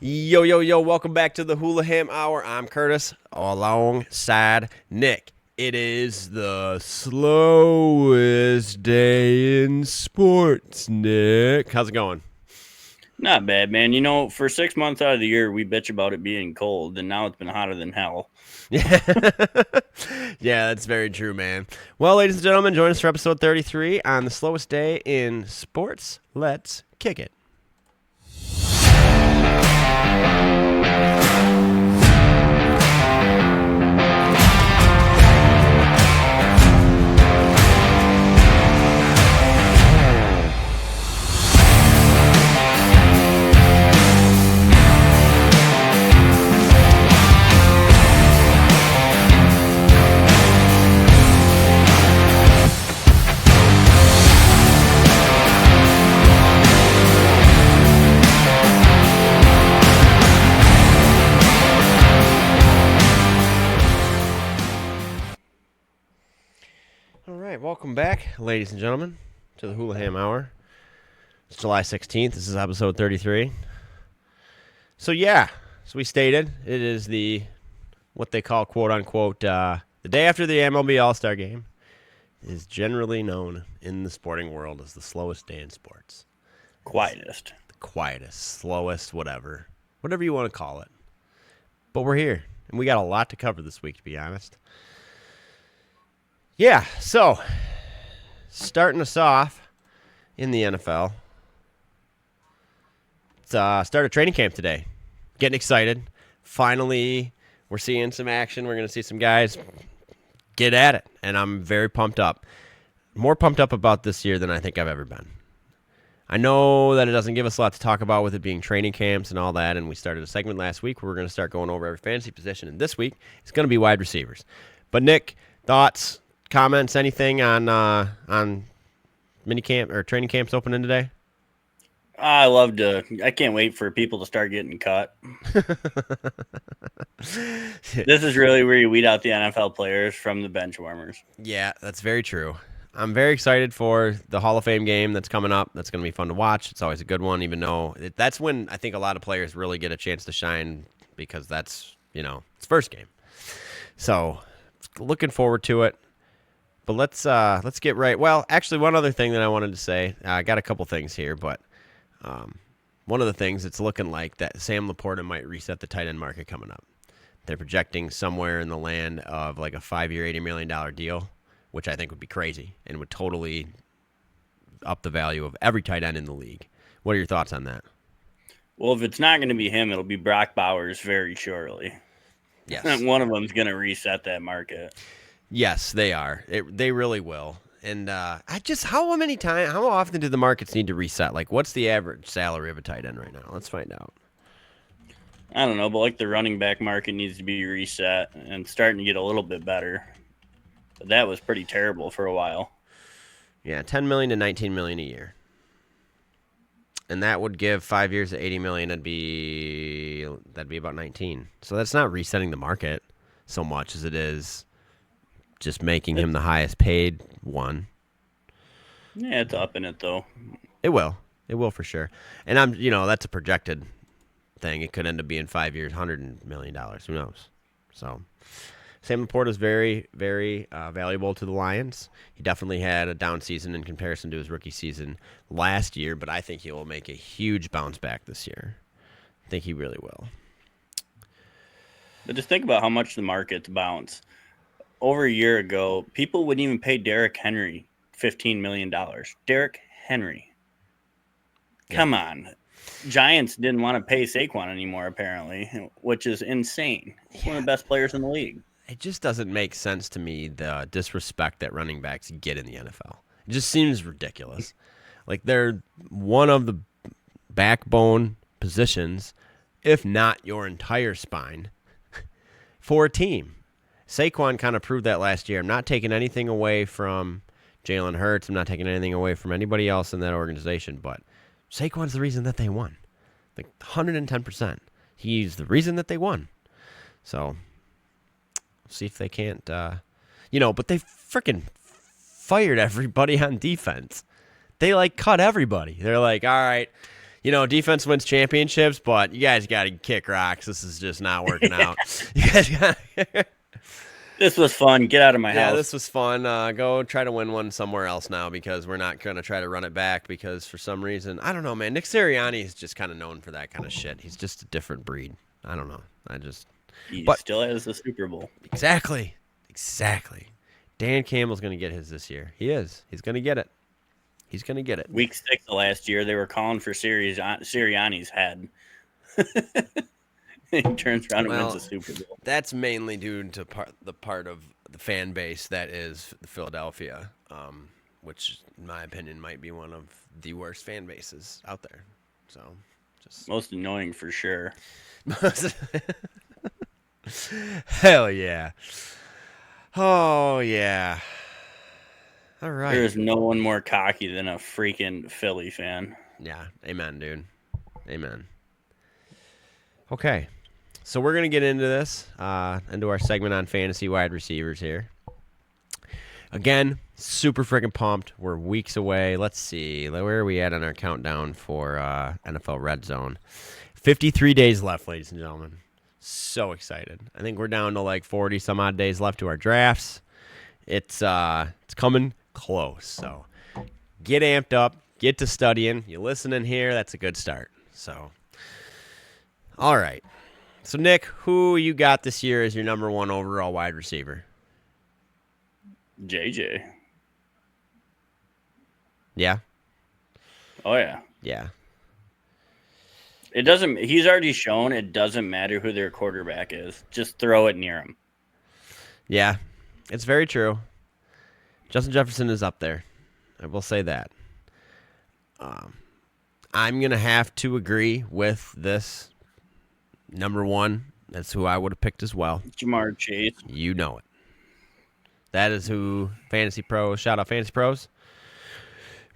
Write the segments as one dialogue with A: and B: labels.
A: Yo, yo, yo, welcome back to the Hulaham Hour. I'm Kurtis, alongside Nick. It is the slowest day in sports, Nick. How's it going?
B: Not bad, man. You know, for 6 months out of the year, we bitch about it being cold, and now it's been hotter than hell.
A: Yeah, yeah, that's very true, man. Well, ladies and gentlemen, join us for episode 33 on the slowest day in sports. Let's kick it. All right, welcome back, ladies and gentlemen, to the Hulaham Hour. It's July 16th. This is episode 33. So we stated, it is what they call, quote-unquote, the day after the MLB All-Star Game. It is generally known in the sporting world as the slowest day in sports.
B: Quietest.
A: The quietest, slowest, whatever you want to call it. But we're here, and we got a lot to cover this week, to be honest. Yeah, so starting us off in the NFL. It's started training camp today. Getting excited. Finally, we're seeing some action. We're going to see some guys get at it, and I'm very pumped up. More pumped up about this year than I think I've ever been. I know that it doesn't give us a lot to talk about with it being training camps and all that, and we started a segment last week where we're going to start going over every fantasy position, and this week it's going to be wide receivers. But Nick, thoughts? Comments, anything on mini camp or training camps opening today?
B: I can't wait for people to start getting cut. This is really where you weed out the NFL players from the bench warmers.
A: Yeah, that's very true. I'm very excited for the Hall of Fame game that's coming up. That's going to be fun to watch. It's always a good one, even though that's when I think a lot of players really get a chance to shine because that's, it's first game. So looking forward to it. But let's get right. Well, actually, one other thing that I wanted to say. I got a couple things here, but one of the things it's looking like that Sam LaPorta might reset the tight end market coming up. They're projecting somewhere in the land of like a 5-year, $80 million deal, which I think would be crazy and would totally up the value of every tight end in the league. What are your thoughts on that?
B: Well, if it's not going to be him, it'll be Brock Bowers very shortly.
A: Yes.
B: One of them's going to reset that market.
A: Yes, they are. They really will. And how often do the markets need to reset? Like, what's the average salary of a tight end right now? Let's find out.
B: I don't know, but like the running back market needs to be reset and starting to get a little bit better. But that was pretty terrible for a while.
A: Yeah, $10 million to $19 million a year. And that would give 5 years at $80 million. That'd be about 19. So that's not resetting the market so much as it is just making him the highest paid one.
B: Yeah, it's up in it though.
A: It will for sure. And that's a projected thing. It could end up being 5 years, $100 million. Who knows? So Sam LaPorta is very, very valuable to the Lions. He definitely had a down season in comparison to his rookie season last year, but I think he will make a huge bounce back this year. I think he really will.
B: But just think about how much the markets bounce. Over a year ago, people wouldn't even pay Derrick Henry $15 million. Derrick Henry. Come on. Giants didn't want to pay Saquon anymore, apparently, which is insane. He's one of the best players in the league.
A: It just doesn't make sense to me, the disrespect that running backs get in the NFL. It just seems ridiculous. Like, they're one of the backbone positions, if not your entire spine, for a team. Saquon kind of proved that last year. I'm not taking anything away from Jalen Hurts. I'm not taking anything away from anybody else in that organization, but Saquon's the reason that they won. Like 110%. He's the reason that they won. So, see if they can't, but they freaking fired everybody on defense. They, cut everybody. They're like, all right, defense wins championships, but you guys got to kick rocks. This is just not working out. You guys gotta
B: This was fun. Get out of my house.
A: Yeah, this was fun. Go try to win one somewhere else now because we're not going to try to run it back because for some reason, I don't know, man. Nick Sirianni is just kind of known for that kind of shit. He's just a different breed. I don't know.
B: He still has the Super Bowl.
A: Exactly. Dan Campbell's going to get his this year. He is. He's going to get it.
B: Week 6 of last year, they were calling for Sirianni's head. He turns around and wins the Super Bowl.
A: That's mainly due to the part of the fan base that is Philadelphia, which, in my opinion, might be one of the worst fan bases out there. So, just
B: most annoying for sure.
A: Hell yeah! Oh yeah! All right.
B: There's no one more cocky than a freaking Philly fan.
A: Yeah, amen, dude. Amen. Okay, so we're going to get into this, into our segment on fantasy wide receivers here. Again, super freaking pumped. We're weeks away. Let's see. Where are we at on our countdown for NFL Red Zone? 53 days left, ladies and gentlemen. So excited. I think we're down to like 40 some odd days left to our drafts. It's coming close. So get amped up. Get to studying. You listening here, that's a good start. So, all right. So, Nick, who you got this year as your number 1 overall wide receiver?
B: JJ.
A: Yeah?
B: Oh, yeah.
A: Yeah.
B: He's already shown it doesn't matter who their quarterback is. Just throw it near him.
A: Yeah, it's very true. Justin Jefferson is up there. I will say that. I'm going to have to agree with this number 1. That's who I would have picked as well.
B: Jamar Chase.
A: You know it. That is who FantasyPros, shout out FantasyPros.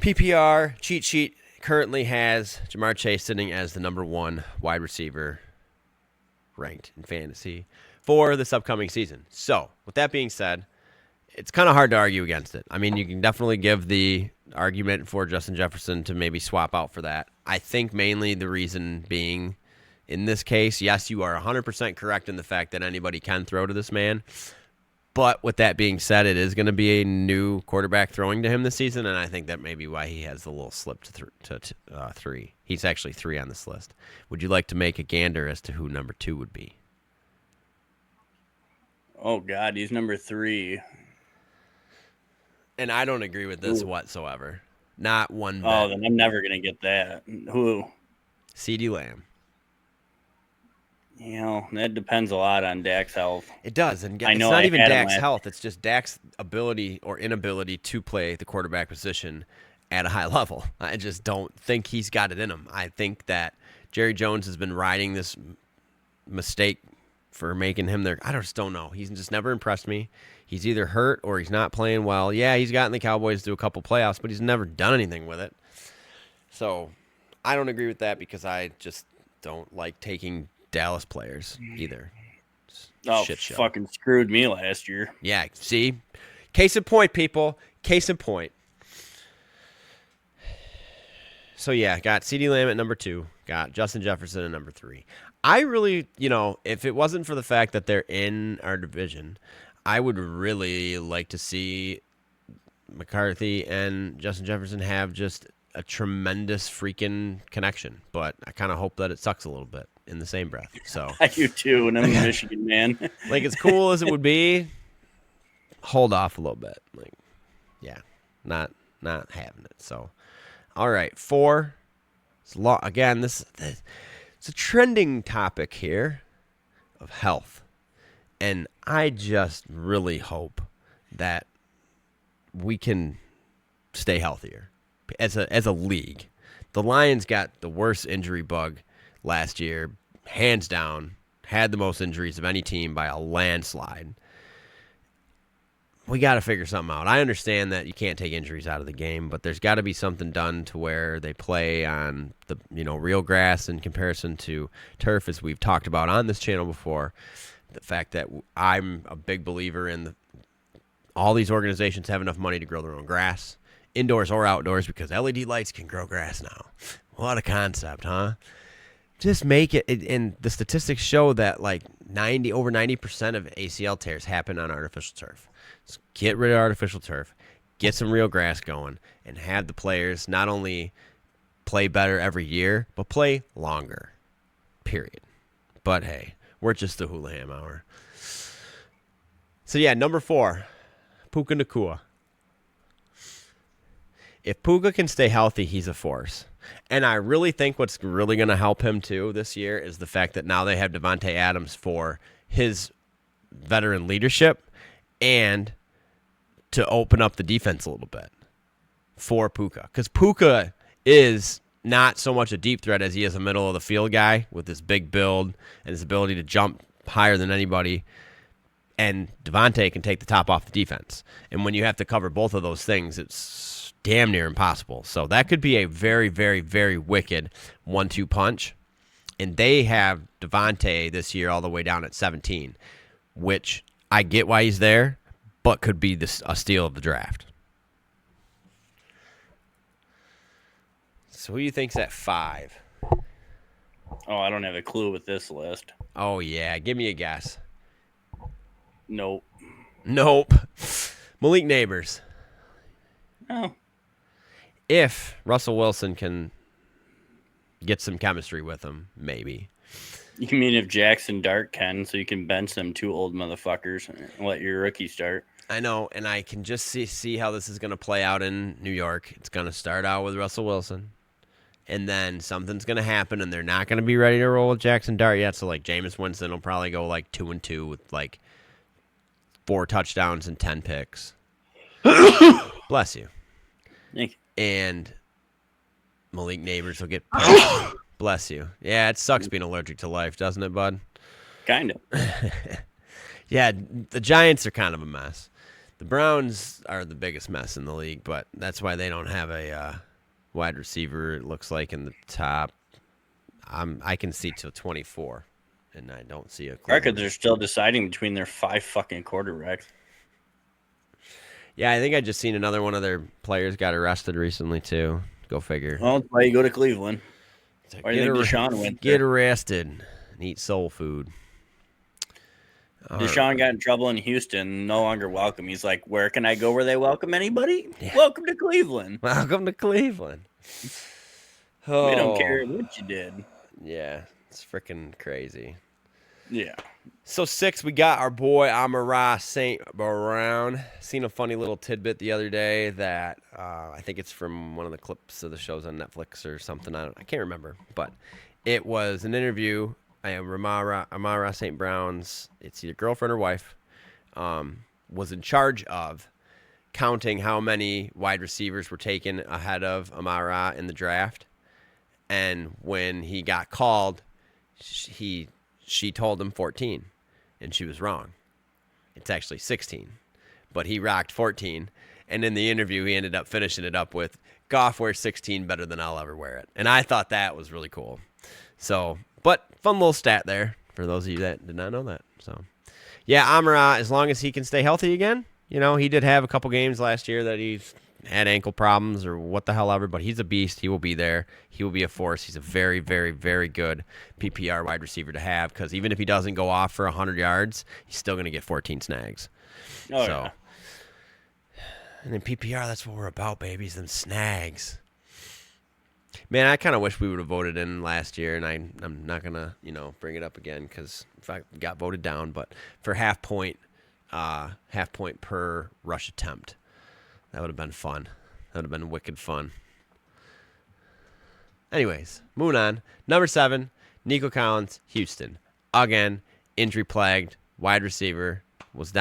A: PPR cheat sheet currently has Jamar Chase sitting as the number 1 wide receiver ranked in fantasy for this upcoming season. So, with that being said, it's kind of hard to argue against it. I mean, you can definitely give the argument for Justin Jefferson to maybe swap out for that. I think mainly the reason being, in this case, yes, you are 100% correct in the fact that anybody can throw to this man. But with that being said, it is going to be a new quarterback throwing to him this season, and I think that may be why he has the little slip to 3. He's actually 3 on this list. Would you like to make a gander as to who number 2 would be?
B: Oh, God, he's number 3.
A: And I don't agree with this whatsoever. Not one bit.
B: Oh, then I'm never going to get that. Who?
A: CeeDee Lamb.
B: That depends a lot on Dak's health.
A: It does. And it's not even Dak's health. It's just Dak's ability or inability to play the quarterback position at a high level. I just don't think he's got it in him. I think that Jerry Jones has been riding this mistake for making him there. I just don't know. He's just never impressed me. He's either hurt or he's not playing well. Yeah, he's gotten the Cowboys to a couple playoffs, but he's never done anything with it. So I don't agree with that because I just don't like taking Dallas players either.
B: Shit show. Fucking screwed me last year.
A: Yeah, see? Case in point, people. Case in point. So, yeah, got CeeDee Lamb at number 2. Got Justin Jefferson at number 3. I really, if it wasn't for the fact that they're in our division, I would really like to see McCarthy and Justin Jefferson have just a tremendous freaking connection. But I kind of hope that it sucks a little bit in the same breath. So
B: I do too, and I'm a Michigan man.
A: Like, as cool as it would be, hold off a little bit. Like, yeah, not having it. So, all right, 4. Again, it's a trending topic here of health. And I just really hope that we can stay healthier as a league. The Lions got the worst injury bug last year, hands down, had the most injuries of any team by a landslide. We got to figure something out. I understand that you can't take injuries out of the game, but there's got to be something done to where they play on the real grass in comparison to turf, as we've talked about on this channel before. The fact that I'm a big believer in all these organizations have enough money to grow their own grass, indoors or outdoors, because LED lights can grow grass now. What a concept, huh? Just make it. And the statistics show that like over 90% of ACL tears happen on artificial turf. So get rid of artificial turf, get some real grass going, and have the players not only play better every year, but play longer. Period. But hey, we're just the Hulaham Hour. So yeah, number 4, Puka Nacua. If Puka can stay healthy, he's a force. And I really think what's really going to help him too this year is the fact that now they have Davante Adams for his veteran leadership and to open up the defense a little bit for Puka. Because Puka is not so much a deep threat as he is a middle of the field guy with his big build and his ability to jump higher than anybody. And Davante can take the top off the defense. And when you have to cover both of those things, it's damn near impossible. So that could be a very, very, very wicked 1-2 punch. And they have Davante this year all the way down at 17, which I get why he's there, but could be a steal of the draft. So who do you think's at 5?
B: Oh, I don't have a clue with this list.
A: Oh, yeah. Give me a guess.
B: Nope.
A: Malik Neighbors.
B: Oh.
A: If Russell Wilson can get some chemistry with him, maybe.
B: You mean if Jackson Dart can, so you can bench them 2 old motherfuckers and let your rookie start.
A: I know, and I can just see how this is going to play out in New York. It's going to start out with Russell Wilson, and then something's going to happen, and they're not going to be ready to roll with Jackson Dart yet. So, like, Jameis Winston will probably go, like, 2-2 with, like, 4 touchdowns and 10 picks. Bless you.
B: Thank you.
A: And Malik Neighbors will get punched. Bless you. Yeah, it sucks being allergic to life, doesn't it, bud?
B: Kind of.
A: Yeah, the Giants are kind of a mess. The Browns are the biggest mess in the league, but that's why they don't have a wide receiver, it looks like, in the top. I can see till 24, and I don't see a clue.
B: Records are still deciding between their 5 fucking quarterbacks.
A: Yeah, I think I just seen another one of their players got arrested recently, too. Go figure.
B: Well, that's why you go to Cleveland. Why do you think Deshaun went there?
A: Get arrested and eat soul food.
B: Deshaun got in trouble in Houston, no longer welcome. He's like, where can I go where they welcome anybody? Yeah. Welcome to Cleveland.
A: Welcome to Cleveland.
B: We don't care what you did.
A: Yeah, it's freaking crazy.
B: Yeah.
A: So 6, we got our boy Amon-Ra St. Brown. Seen a funny little tidbit the other day that I think it's from one of the clips of the shows on Netflix or something. I can't remember, but it was an interview. Amon-Ra St. Brown's, it's either girlfriend or wife, was in charge of counting how many wide receivers were taken ahead of Amon-Ra in the draft. And when he got called, she told him 14, and she was wrong. It's actually 16, but he rocked 14. And in the interview, he ended up finishing it up with, Goff wears 16 better than I'll ever wear it. And I thought that was really cool. So, but fun little stat there for those of you that did not know that. So, yeah, Amon-Ra, as long as he can stay healthy again, he did have a couple games last year that he's had ankle problems or what the hell ever, but he's a beast. He will be there. He will be a force. He's a very, very, very good PPR wide receiver to have because even if he doesn't go off for 100 yards, he's still going to get 14 snags.
B: Oh, yeah.
A: And in PPR, that's what we're about, babies, them snags. Man, I kind of wish we would have voted in last year, and I'm not going to, bring it up again because I got voted down, but for half point per rush attempt. That would have been fun. That would have been wicked fun. Anyways, moving on. Number 7, Nico Collins, Houston. Again, injury-plagued, wide receiver. Was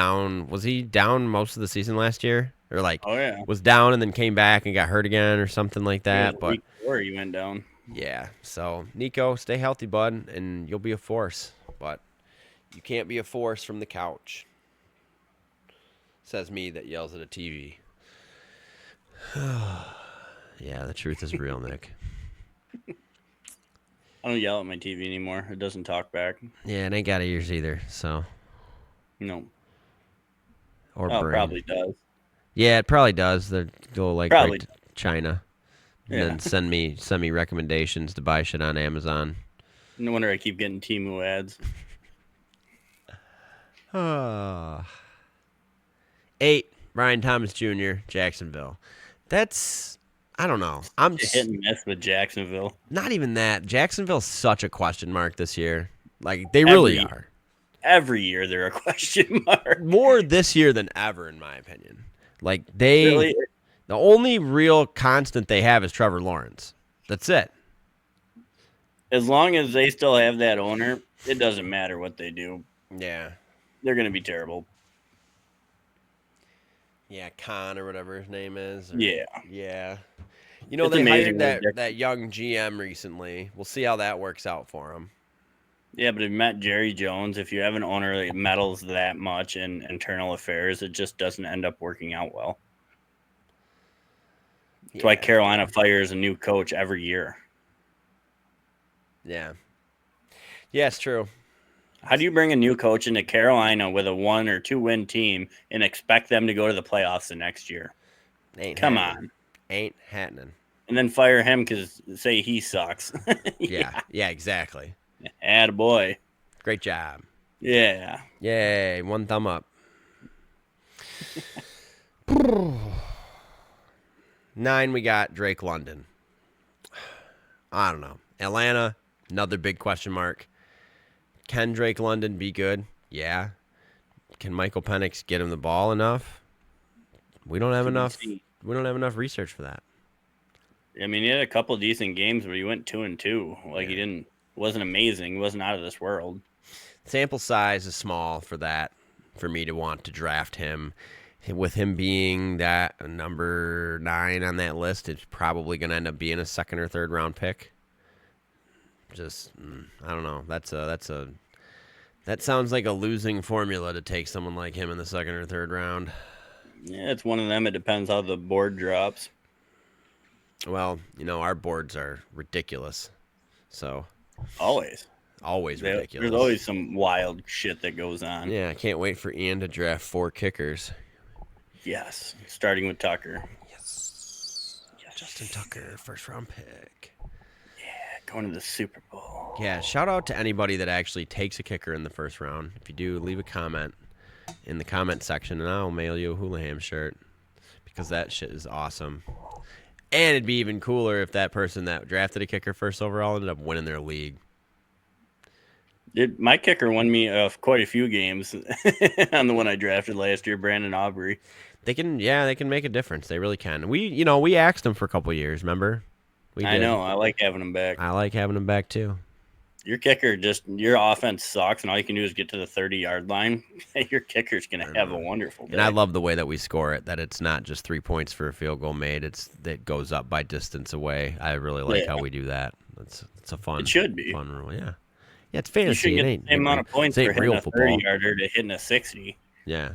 A: he down most of the season last year? Or was down and then came back and got hurt again or something like that. But
B: week 4 he went down.
A: Yeah, so Nico, stay healthy, bud, and you'll be a force. But you can't be a force from the couch. Says me that yells at a TV. Yeah, the truth is real, Nick.
B: I don't yell at my TV anymore. It doesn't talk back.
A: Yeah, it ain't got ears either, so.
B: No.
A: Or brain.
B: Probably does.
A: Yeah, it probably does. They go right to China. and then send me recommendations to buy shit on Amazon.
B: No wonder I keep getting Temu ads.
A: 8, Brian Thomas Jr., Jacksonville. That's, I don't know. I'm
B: hit and miss with Jacksonville.
A: Not even that. Jacksonville's such a question mark this year. Like, they really are.
B: Every year they're a question mark.
A: More this year than ever, in my opinion. Like, the only real constant they have is Trevor Lawrence. That's it.
B: As long as they still have that owner, it doesn't matter what they do.
A: Yeah.
B: They're going to be terrible.
A: Yeah, Khan or whatever his name is.
B: Yeah.
A: Yeah. You know, they hired that young GM recently. We'll see how that works out for him.
B: Yeah, but if you met Jerry Jones, if you have an owner that meddles that much in internal affairs, it just doesn't end up working out well. That's why Carolina fires a new coach every year.
A: Yeah. Yeah, it's true.
B: How do you bring a new coach into Carolina with a 1 or 2 win team and expect them to go to the playoffs the next year? Come on.
A: Ain't happening.
B: And then fire him because say he sucks.
A: Yeah, exactly.
B: Attaboy.
A: Great job.
B: Yeah.
A: Yay, 1 thumb up. 9, we got Drake London. I don't know. Atlanta, another big question mark. Can Drake London be good? Yeah. Can Michael Penix get him the ball enough? We don't have enough. We don't have enough research for that.
B: I mean, he had a couple decent games, but he went 2-2. Like he wasn't amazing. He wasn't out of this world.
A: Sample size is small for that, for me to want to draft him. With him being that number 9 on that list, it's probably going to end up being a 2nd or 3rd round pick. Just, I don't know. That sounds like a losing formula to take someone like him in the 2nd or 3rd round.
B: Yeah, it's one of them. It depends how the board drops.
A: Well, our boards are ridiculous. So
B: always
A: ridiculous.
B: There's always some wild shit that goes on.
A: Yeah, I can't wait for Ian to draft 4 kickers.
B: Yes, starting with Tucker.
A: Yes. Justin Tucker, 1st round pick.
B: Yeah, going to the Super Bowl.
A: Yeah, shout out to anybody that actually takes a kicker in the 1st round. If you do, leave a comment in the comment section, and I'll mail you a Hulaham shirt because that shit is awesome. And it'd be even cooler if that person that drafted a kicker 1st overall ended up winning their league.
B: My kicker won me quite a few games on the one I drafted last year, Brandon Aubrey.
A: They can make a difference. They really can. We axed them for a couple of years, remember?
B: I know. I like having them back.
A: I like having them back, too.
B: Your kicker your offense sucks, and all you can do is get to the 30-yard line. Your kicker's going to have a wonderful day.
A: And I love the way that we score it, that it's not just 3 points for a field goal made. It goes up by distance away. I really like how we do that. It's a fun
B: It should be.
A: Fun rule, yeah. Yeah, it's fantasy.
B: You should get the same amount of points for hitting a 30-yarder to hitting a 60.
A: Yeah.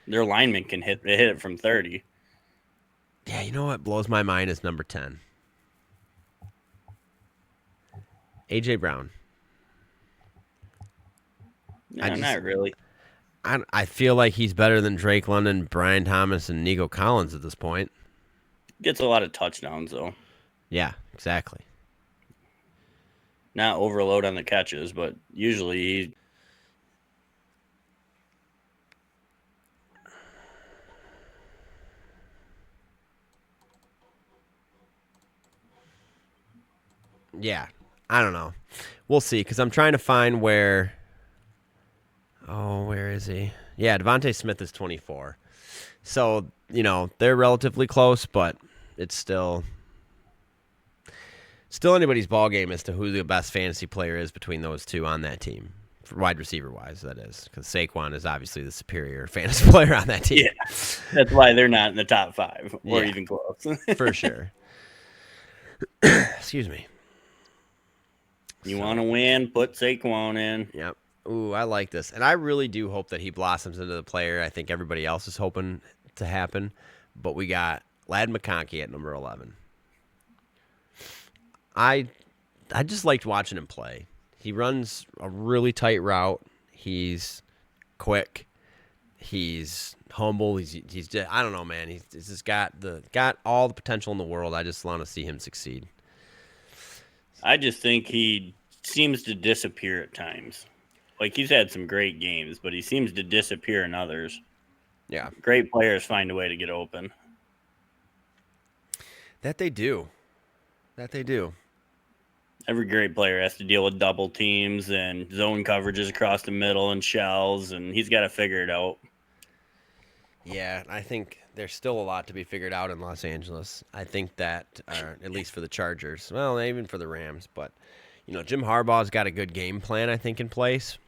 B: Their lineman can hit it from 30.
A: Yeah, you know what blows my mind is number 10. A.J. Brown.
B: No, not really.
A: I feel like he's better than Drake London, Brian Thomas, and Nico Collins at this point.
B: Gets a lot of touchdowns, though.
A: Yeah, exactly.
B: Not overload on the catches, but usually he...
A: Yeah, I don't know. We'll see, because I'm trying to find where... Oh, where is he? Yeah, Davante Smith is 24. So, they're relatively close, but it's still anybody's ball game as to who the best fantasy player is between those two on that team. For wide receiver-wise, that is. Because Saquon is obviously the superior fantasy player on that team.
B: Yeah, that's why they're not in the top 5 or even close.
A: For sure. Excuse me.
B: You want to win, put Saquon in.
A: Yep. Ooh, I like this. And I really do hope that he blossoms into the player I think everybody else is hoping to happen. But we got Ladd McConkey at number 11. I just liked watching him play. He runs a really tight route. He's quick. He's humble. He's just, I don't know, man. He's just got all the potential in the world. I just want to see him succeed.
B: I just think he seems to disappear at times. Like, he's had some great games, but he seems to disappear in others.
A: Yeah.
B: Great players find a way to get open.
A: That they do.
B: Every great player has to deal with double teams and zone coverages across the middle and shells, and he's got to figure it out.
A: Yeah, I think there's still a lot to be figured out in Los Angeles. I think that, at least for the Chargers, well, even for the Rams, but Jim Harbaugh's got a good game plan, I think, in place,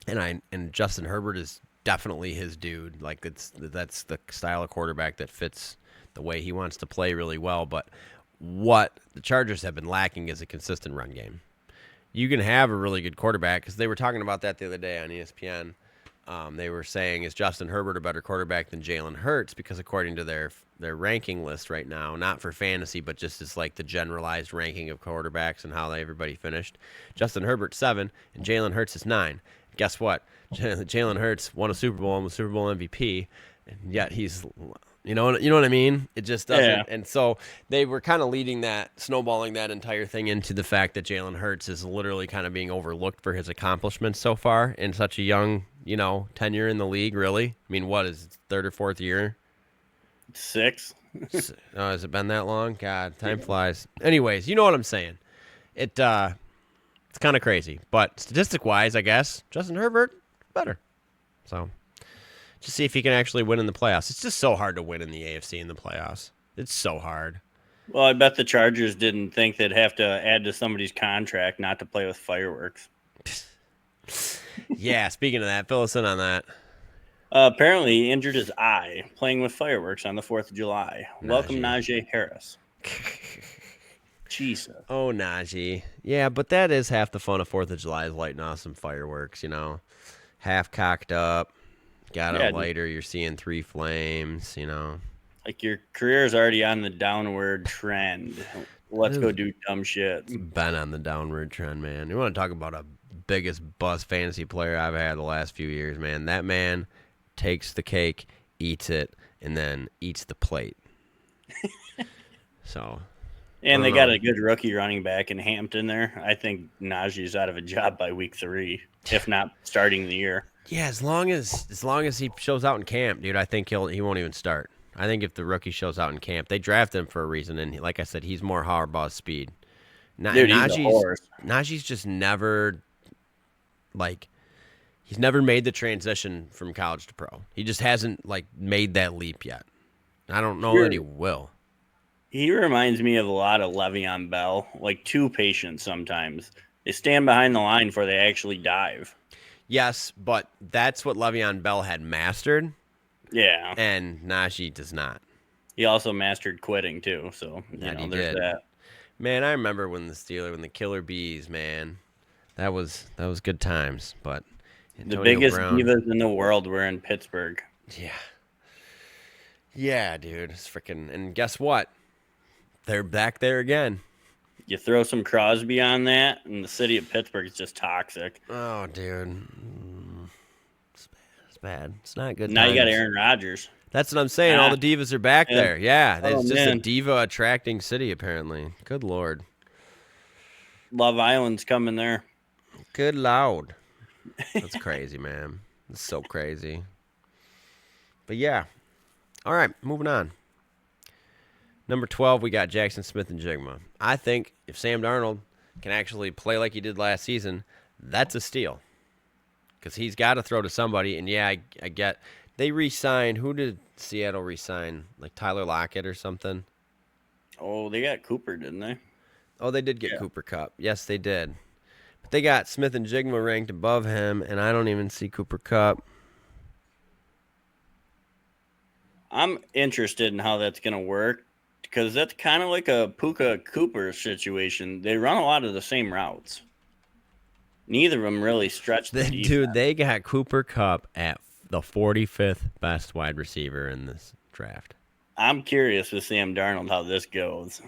A: and Justin Herbert is definitely his dude. Like that's the style of quarterback that fits the way he wants to play really well. But what the Chargers have been lacking is a consistent run game. You can have a really good quarterback, because they were talking about that the other day on ESPN. They were saying, is Justin Herbert a better quarterback than Jalen Hurts? Because according to their ranking list right now, not for fantasy, but just as like the generalized ranking of quarterbacks and how everybody finished, Justin Herbert's 7 and Jalen Hurts is 9. Guess what? Jalen Hurts won a Super Bowl and was Super Bowl MVP, and yet he's, you know what I mean? It just doesn't.
B: Yeah.
A: And so they were kind of snowballing that entire thing into the fact that Jalen Hurts is literally kind of being overlooked for his accomplishments so far in such a young, tenure in the league, really. I mean, what is it, third or fourth year?
B: 6.
A: Oh, has it been that long? God, time flies. Anyways, you know what I'm saying. It's kind of crazy. But statistic-wise, I guess, Justin Herbert, better. So just see if he can actually win in the playoffs. It's just so hard to win in the AFC in the playoffs. It's so hard.
B: Well, I bet the Chargers didn't think they'd have to add to somebody's contract not to play with fireworks.
A: Yeah, speaking of that, fill us in on that.
B: Apparently, he injured his eye playing with fireworks on the 4th of July. Welcome, Najee Harris. Jesus.
A: Oh, Najee. Yeah, but that is half the fun of 4th of July, is lighting off some fireworks, half cocked up, got a lighter, you're seeing 3 flames,
B: Like, your career's already on the downward trend. Let's go do dumb shit.
A: It's been on the downward trend, man. You want to talk about a biggest bust fantasy player I've had the last few years, man. That man takes the cake, eats it, and then eats the plate. So...
B: And they got a good rookie running back in Hampton there. I think Najee's out of a job by week 3, if not starting the year.
A: Yeah, as long as he shows out in camp, dude, I think he won't even start. I think if the rookie shows out in camp, they draft him for a reason, and like I said, he's more Harbaugh's speed.
B: Dude, he's a horse.
A: Najee's just never, he's never made the transition from college to pro. He just hasn't made that leap yet. I don't know that he will.
B: He reminds me of a lot of Le'Veon Bell, too patient sometimes. They stand behind the line before they actually dive.
A: Yes, but that's what Le'Veon Bell had mastered.
B: Yeah.
A: And Najee does not.
B: He also mastered quitting, too, so, there's that.
A: Man, I remember when the Killer Bees, man, that was good times, but Antonio
B: the biggest
A: Brown,
B: divas in the world were in Pittsburgh.
A: Yeah. Yeah, dude, it's freaking, and guess what? They're back there again.
B: You throw some Crosby on that, and the city of Pittsburgh is just toxic.
A: Oh, dude. It's bad. It's not good.
B: Now you got Aaron Rodgers.
A: That's what I'm saying. All the divas are back there. Yeah. It's just a diva-attracting city, apparently. Good Lord.
B: Love Island's coming there.
A: Good Lord. That's crazy, man. It's so crazy. But, yeah. All right, moving on. Number 12, we got Jackson Smith and Jigma. I think if Sam Darnold can actually play like he did last season, that's a steal. Because he's got to throw to somebody. And, yeah, I get they re-signed. Who did Seattle re-sign? Tyler Lockett or something?
B: Oh, they got Cooper, didn't they?
A: Oh, they did get Cooper Kupp. Yes, they did. But they got Smith and Jigma ranked above him, and I don't even see Cooper Kupp.
B: I'm interested in how that's going to work. Because that's kind of like a Puka Cooper situation. They run a lot of the same routes. Neither of them really stretch the defense.
A: Dude, they got Cooper Kupp at the 45th best wide receiver in this draft.
B: I'm curious with Sam Darnold how this goes.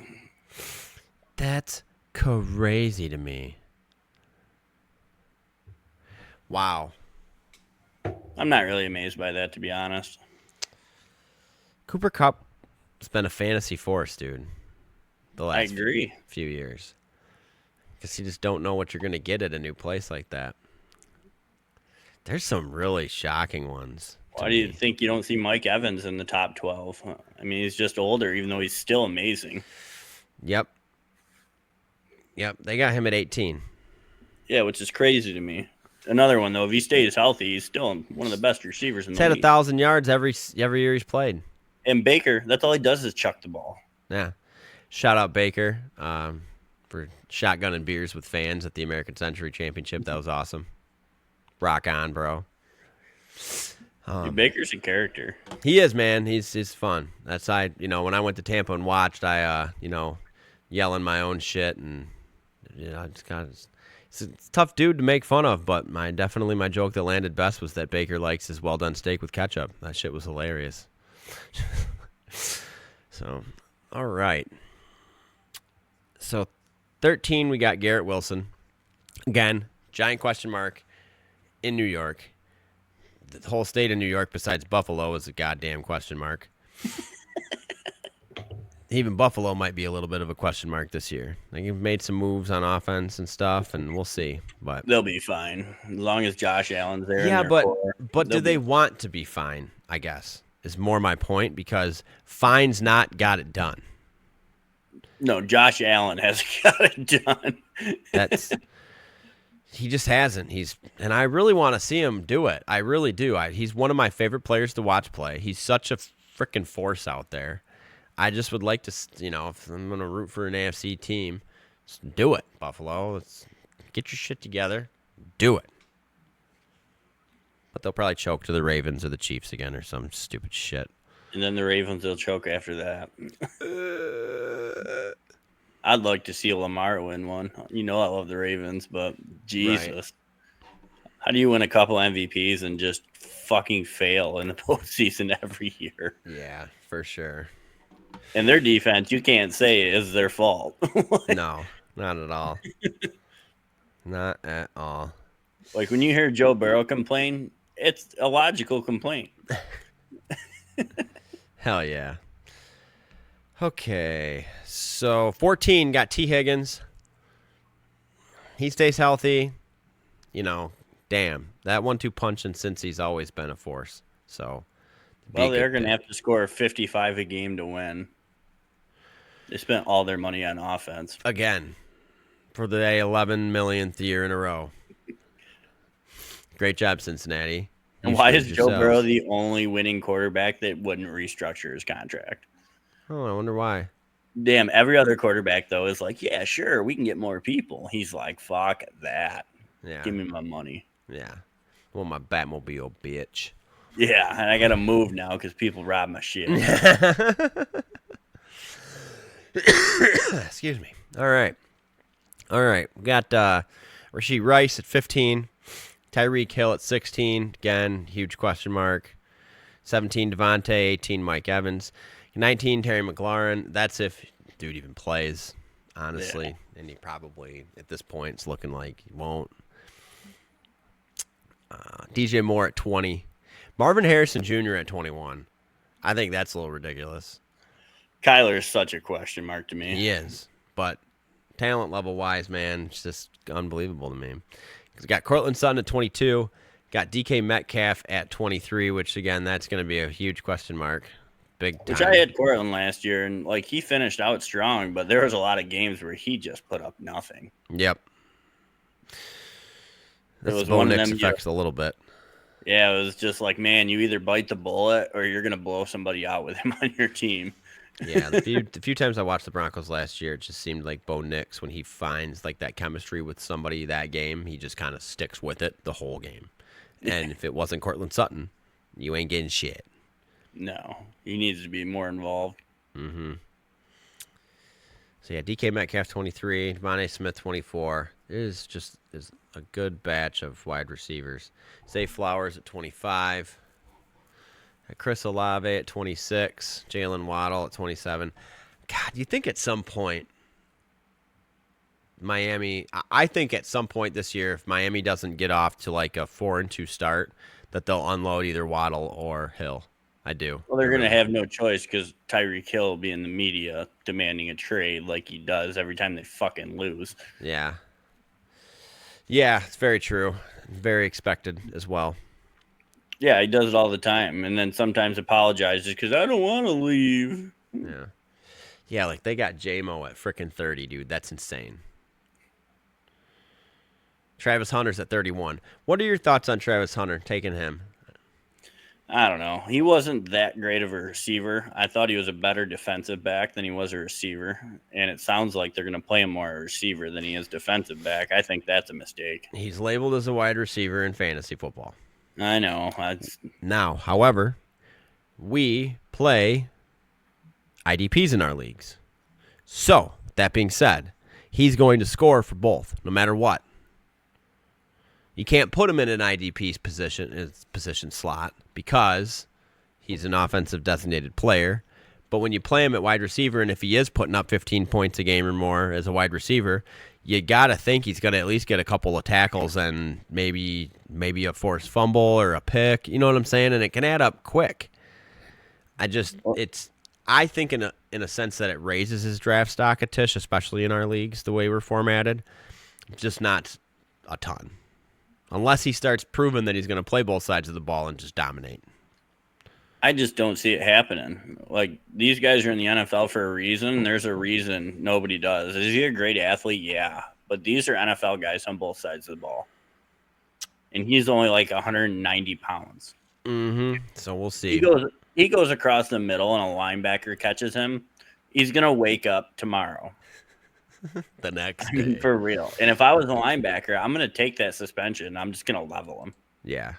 A: That's crazy to me. Wow.
B: I'm not really amazed by that, to be honest.
A: Cooper Kupp's been a fantasy force, dude. The
B: I
A: last
B: agree.
A: few years. Because you just don't know what you're going to get at a new place like that. There's some really shocking ones.
B: Why do you think you don't see Mike Evans in the top 12? I mean, he's just older, even though he's still amazing.
A: Yep. They got him at 18.
B: Yeah, which is crazy to me. Another one, though, if he stays healthy, he's still one of the best receivers in
A: He's
B: the
A: had
B: league.
A: 1,000 yards every year he's played.
B: And Baker, that's all he does is chuck the ball.
A: Yeah. Shout out Baker for shotgunning beers with fans at the American Century Championship. That was awesome. Rock on, bro.
B: Dude, Baker's a character.
A: He is, man. He's fun. That's when I went to Tampa and watched, yelling my own shit and it's a tough dude to make fun of, but my joke that landed best was that Baker likes his well done steak with ketchup. That shit was hilarious. So, all right. So, 13 we got Garrett Wilson. Again, giant question mark in New York. The whole state of New York besides Buffalo is a goddamn question mark. Even Buffalo might be a little bit of a question mark this year. They've made some moves on offense and stuff, and we'll see. But
B: they'll be fine as long as Josh Allen's there.
A: Yeah, but do they want to be fine? I guess is more my point because Fine's not got it done.
B: No, Josh Allen hasn't got it done.
A: He just hasn't. And I really want to see him do it. I really do. He's one of my favorite players to watch play. He's such a freaking force out there. I just would like to, if I'm going to root for an AFC team, just do it, Buffalo. Let's get your shit together. Do it. But they'll probably choke to the Ravens or the Chiefs again or some stupid shit.
B: And then the Ravens will choke after that. I'd like to see Lamar win one. I love the Ravens, but Jesus. Right. How do you win a couple MVPs and just fucking fail in the postseason every year?
A: Yeah, for sure.
B: And their defense, you can't say is their fault.
A: No, not at all. Not at all.
B: Like when you hear Joe Burrow complain, it's a logical complaint.
A: Hell yeah. Okay, so 14 got T. Higgins. He stays healthy. Damn. That 1-2 punch in Cincy's always been a force. So,
B: well, they're going to have to score 55 a game to win. They spent all their money on offense.
A: Again, for the 11 millionth year in a row. Great job, Cincinnati.
B: And why is Joe Burrow the only winning quarterback that wouldn't restructure his contract?
A: Oh, I wonder why.
B: Damn, every other quarterback, though, is like, yeah, sure, we can get more people. He's like, fuck that.
A: Yeah.
B: Give me my money.
A: Yeah. Well, my Batmobile, bitch.
B: Yeah, and I got to move now because people rob my shit.
A: Excuse me. All right. We got Rashee Rice at 15. Tyreek Hill at 16. Again, huge question mark. 17, Davante. 18, Mike Evans. 19, Terry McLaurin. That's if dude even plays, honestly. Yeah. And he probably, at this point, it's looking like he won't. DJ Moore at 20. Marvin Harrison Jr. at 21. I think that's a little ridiculous.
B: Kyler is such a question mark to me.
A: He is. But talent level-wise, man, it's just unbelievable to me. He's got Cortland Sutton at 22. Got DK Metcalf at 23, which, again, that's going to be a huge question mark. Big time.
B: Which I had Cortland last year, and, he finished out strong, but there was a lot of games where he just put up nothing.
A: Yep. That's the Bo Nix effects a little bit.
B: Yeah, it was just like, man, you either bite the bullet or you're going to blow somebody out with him on your team.
A: Yeah, the few times I watched the Broncos last year, it just seemed like Bo Nix, when he finds that chemistry with somebody that game, he just kind of sticks with it the whole game. And if it wasn't Cortland Sutton, you ain't getting shit.
B: No, he needs to be more involved.
A: Mm-hmm. So, yeah, DK Metcalf, 23. Devontae Smith, 24. It is a good batch of wide receivers. Zay Flowers at 25. Chris Olave at 26. Jalen Waddle at 27. God, you think at some point Miami. I think at some point this year, if Miami doesn't get off to like a 4-2 start, that they'll unload either Waddle or Hill. I do.
B: Well, they're going to have no choice because Tyreek Hill will be in the media demanding a trade like he does every time they fucking lose.
A: Yeah. Yeah, it's very true. Very expected as well.
B: Yeah, he does it all the time. And then sometimes apologizes because I don't want to leave.
A: Yeah. Yeah, like they got J-Mo at frickin' 30, dude. That's insane. Travis Hunter's at 31. What are your thoughts on Travis Hunter, taking him?
B: I don't know. He wasn't that great of a receiver. I thought he was a better defensive back than he was a receiver. And it sounds like they're going to play him more a receiver than he is defensive back. I think that's a mistake.
A: He's labeled as a wide receiver in fantasy football.
B: I know.
A: Now, however, we play IDPs in our leagues. So, that being said, he's going to score for both, no matter what. You can't put him in an IDP's position slot because he's an offensive designated player. But when you play him at wide receiver, and if he is putting up 15 points a game or more as a wide receiver, you got to think he's going to at least get a couple of tackles and maybe a forced fumble or a pick. You know what I'm saying? And it can add up quick. I think in a sense that it raises his draft stock a tish, especially in our leagues, the way we're formatted. Just not a ton. Unless he starts proving that he's going to play both sides of the ball and just dominate.
B: I just don't see it happening. Like, these guys are in the NFL for a reason. There's a reason nobody does. Is he a great athlete? Yeah. But these are NFL guys on both sides of the ball. And he's only like 190 pounds.
A: Mm-hmm. So we'll see.
B: He goes across the middle and a linebacker catches him. He's going to wake up tomorrow.
A: The next day.
B: I mean, for real. And if I was a linebacker, I'm going to take that suspension. I'm just going to level him.
A: Yeah.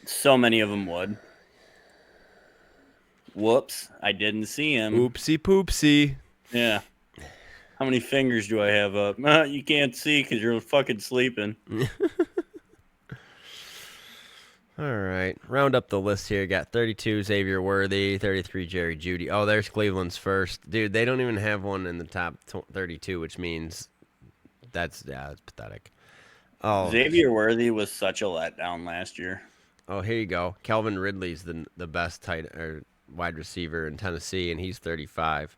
B: So many of them would. Whoops. I didn't see him.
A: Oopsie poopsie.
B: Yeah. How many fingers do I have up? You can't see because you're fucking sleeping.
A: All right. Round up the list here. Got 32 Xavier Worthy, 33 Jerry Jeudy. Oh, there's Cleveland's first. Dude, they don't even have one in the top 32, which means that's pathetic. Oh,
B: Xavier Worthy was such a letdown last year.
A: Oh, here you go. Calvin Ridley's the best wide receiver in Tennessee, and he's 35.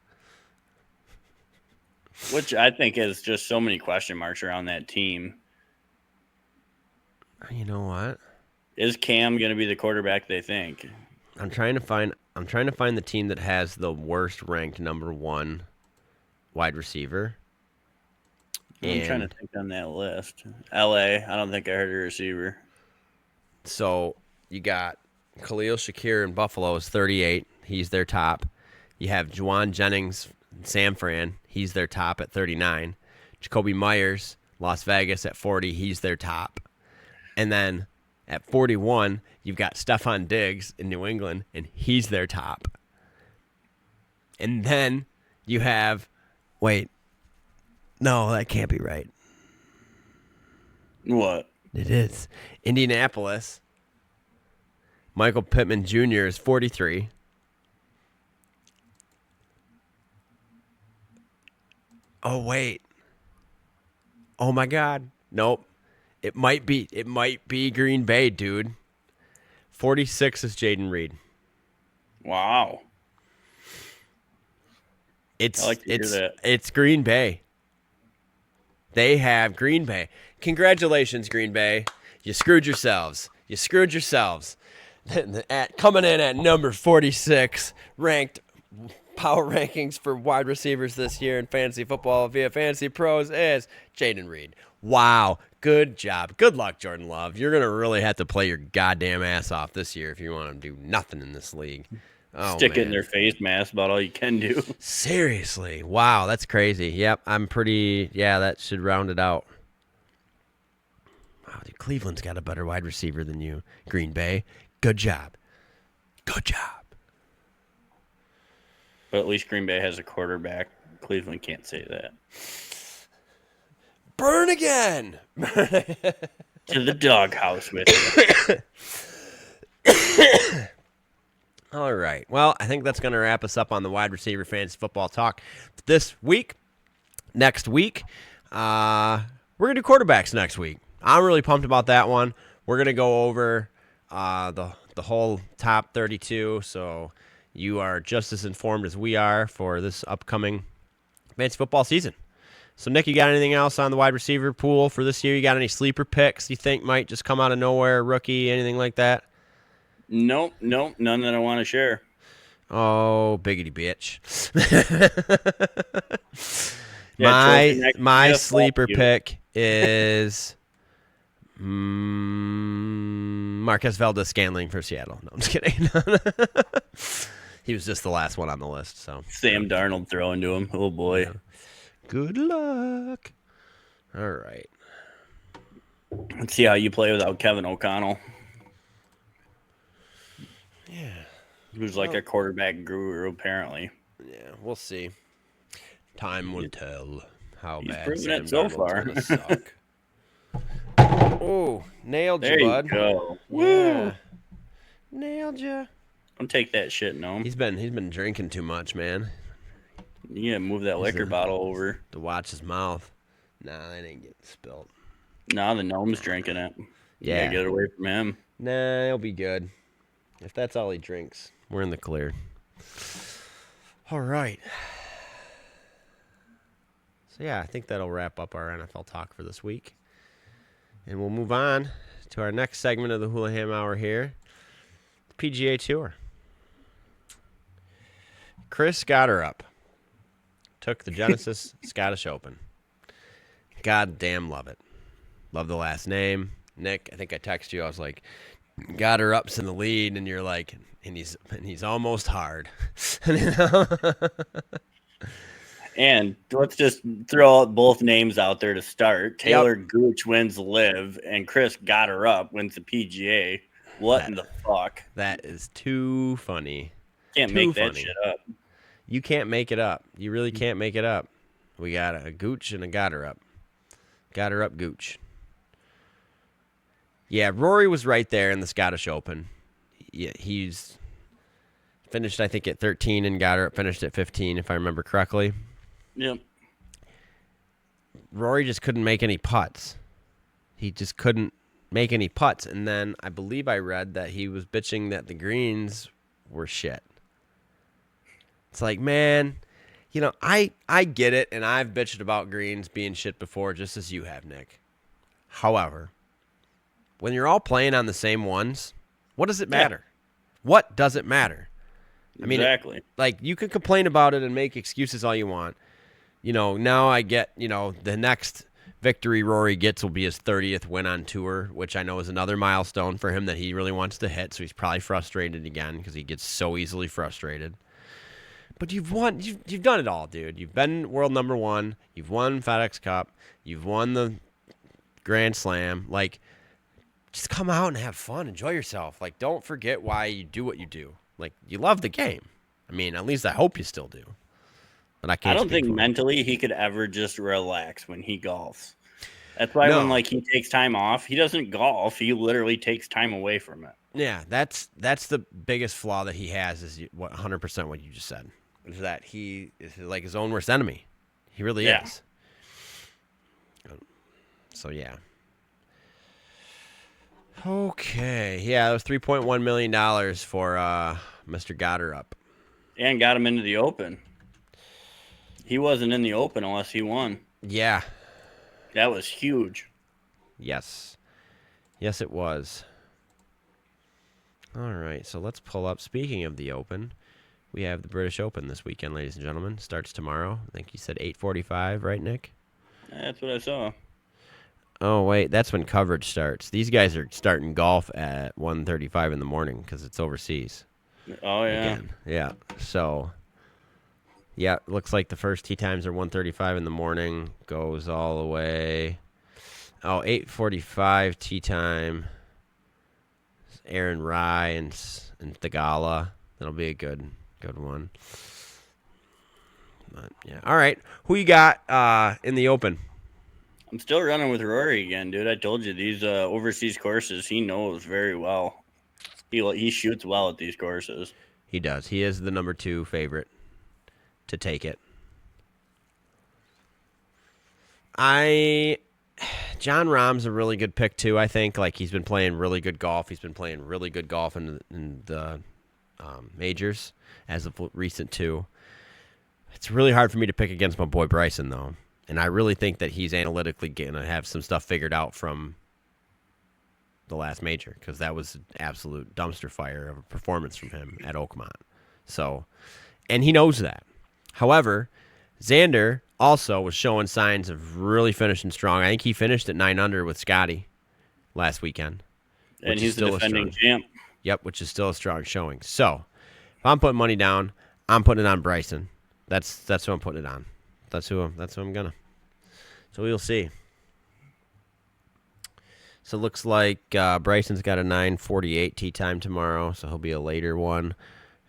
B: Which I think is just so many question marks around that team.
A: You know what?
B: Is Cam going to be the quarterback they think?
A: I'm trying to find the team that has the worst ranked number 1 wide receiver.
B: I'm trying to think on that list. LA, I don't think I heard a receiver.
A: So you got Khalil Shakir in Buffalo is 38. He's their top. You have Juwan Jennings, San Fran. He's their top at 39. Jacoby Myers, Las Vegas at 40. He's their top. And then at 41, you've got Stephon Diggs in New England, and he's their top. And then you have, no, that can't be right.
B: What?
A: It is. Indianapolis. Michael Pittman Jr. is 43. Oh, wait. Oh, my God. Nope. It might be Green Bay, dude. 46 is Jaden Reed.
B: Wow.
A: It's Green Bay. They have Green Bay. Congratulations, Green Bay. You screwed yourselves. Coming in at number 46, ranked power rankings for wide receivers this year in fantasy football via FantasyPros is Jaden Reed. Wow. Good job. Good luck, Jordan Love. You're going to really have to play your goddamn ass off this year if you want to do nothing in this league. Oh,
B: Stick it in their face mask, about all you can do.
A: Seriously. Wow, that's crazy. Yep, that should round it out. Wow, dude, Cleveland's got a better wide receiver than you. Green Bay. Good job. But
B: at least Green Bay has a quarterback. Cleveland can't say that.
A: Burn again.
B: To the doghouse with you.
A: All right. Well, I think that's going to wrap us up on the wide receiver fantasy football talk this week. next week. We're going to do quarterbacks next week. I'm really pumped about that one. We're going to go over the whole top 32, so you are just as informed as we are for this upcoming fantasy football season. So, Nick, you got anything else on the wide receiver pool for this year? You got any sleeper picks you think might just come out of nowhere, rookie, anything like that?
B: Nope, none that I want to share.
A: Oh, biggity bitch.
B: Yeah,
A: my sleeper pick is Marquez Valdez-Scantling for Seattle. No, I'm just kidding. He was just the last one on the list. So
B: Sam Darnold throwing to him. Oh, boy.
A: Yeah. Good luck. All right.
B: Let's see how you play without Kevin O'Connell.
A: Yeah.
B: Who's like a quarterback guru, apparently.
A: Yeah, we'll see. Time will tell how
B: He's
A: bad
B: proven
A: Sam
B: it so
A: Darnold's
B: far.
A: gonna suck. Oh, nailed
B: There
A: you,
B: you
A: bud.
B: go.
A: Yeah.
B: Woo.
A: Nailed you.
B: Don't take that shit, no.
A: He's been drinking too much, man.
B: You gotta move that liquor bottle over.
A: To watch his mouth. Nah, that ain't getting spilled.
B: Nah, the gnome's drinking it.
A: Yeah.
B: Get it away from him.
A: Nah, he'll be good. If that's all he drinks, we're in the clear. All right. So, yeah, I think that'll wrap up our NFL talk for this week. And we'll move on to our next segment of the Hulaham Hour here, the PGA Tour. Chris Gotterup took the Genesis Scottish Open. God damn love it. Love the last name. Nick, I think I texted you. I was like, Gotterup's in the lead, and you're like, and he's almost hard.
B: And let's just throw out both names out there to start. Taylor Gooch wins Live, and Chris Gotterup wins the PGA. What in the fuck?
A: That is too funny.
B: Can't make that shit up.
A: You can't make it up. You really can't make it up. We got a Gooch and a Gotterup. Gotterup Gooch. Yeah, Rory was right there in the Scottish Open. Yeah, he's finished, I think, at 13, and Gotterup finished at 15, if I remember correctly.
B: Yep.
A: Rory just couldn't make any putts. He just couldn't make any putts. And then I believe I read that he was bitching that the greens were shit. It's like, man, you know, I get it, and I've bitched about greens being shit before, just as you have, Nick. However, when you're all playing on the same ones, what does it matter? What does it matter? I mean,
B: exactly.
A: Like, you can complain about it and make excuses all you want. You know, now I get, you know, the next victory Rory gets will be his 30th win on tour, which I know is another milestone for him that he really wants to hit. So he's probably frustrated again because he gets so easily frustrated. But you've won. You've done it all, dude. You've been world number one. You've won FedEx Cup. You've won the Grand Slam. Like, just come out and have fun. Enjoy yourself. Like, don't forget why you do what you do. Like, you love the game. I mean, at least I hope you still do. But I can't.
B: I don't think mentally he could ever just relax when he golfs. That's why when like he takes time off, he doesn't golf. He literally takes time away from it.
A: Yeah, that's the biggest flaw that he has is 100% what you just said. Is that he is like his own worst enemy. He really is. So, yeah. Okay. Yeah, it was $3.1 million for Mr. Gotterup.
B: And got him into the Open. He wasn't in the Open unless he won.
A: Yeah.
B: That was huge.
A: Yes. Yes, it was. All right, so let's pull up. Speaking of the Open, we have the British Open this weekend, ladies and gentlemen. Starts tomorrow. I think you said 8:45, right, Nick?
B: That's what I saw.
A: Oh, wait, that's when coverage starts. These guys are starting golf at 1:35 in the morning because it's overseas.
B: Oh, yeah.
A: Again. Yeah, so, yeah, it looks like the first tee times are 1:35 in the morning, goes all the way. Oh, 8:45 tee time. Aaron Rye and Thagala. That'll be a good one. But, yeah. All right. Who you got in the Open?
B: I'm still running with Rory again, dude. I told you these overseas courses he knows very well. He shoots well at these courses.
A: He does. He is the number 2 favorite to take it. John Rahm's a really good pick too. I think like he's been playing really good golf. He's been playing really good golf in the majors as of recent too. It's really hard for me to pick against my boy Bryson though, and I really think that he's analytically gonna have some stuff figured out from the last major because that was an absolute dumpster fire of a performance from him at Oakmont. So, and he knows that. However, Xander also was showing signs of really finishing strong. I think he finished at 9 under with Scotty last weekend.
B: And he's the defending champ.
A: Yep, which is still a strong showing. So, if I'm putting money down, I'm putting it on Bryson. That's who I'm putting it on. That's who I'm gonna. So we'll see. So it looks like Bryson's got a 9:48 tee time tomorrow, so he'll be a later one.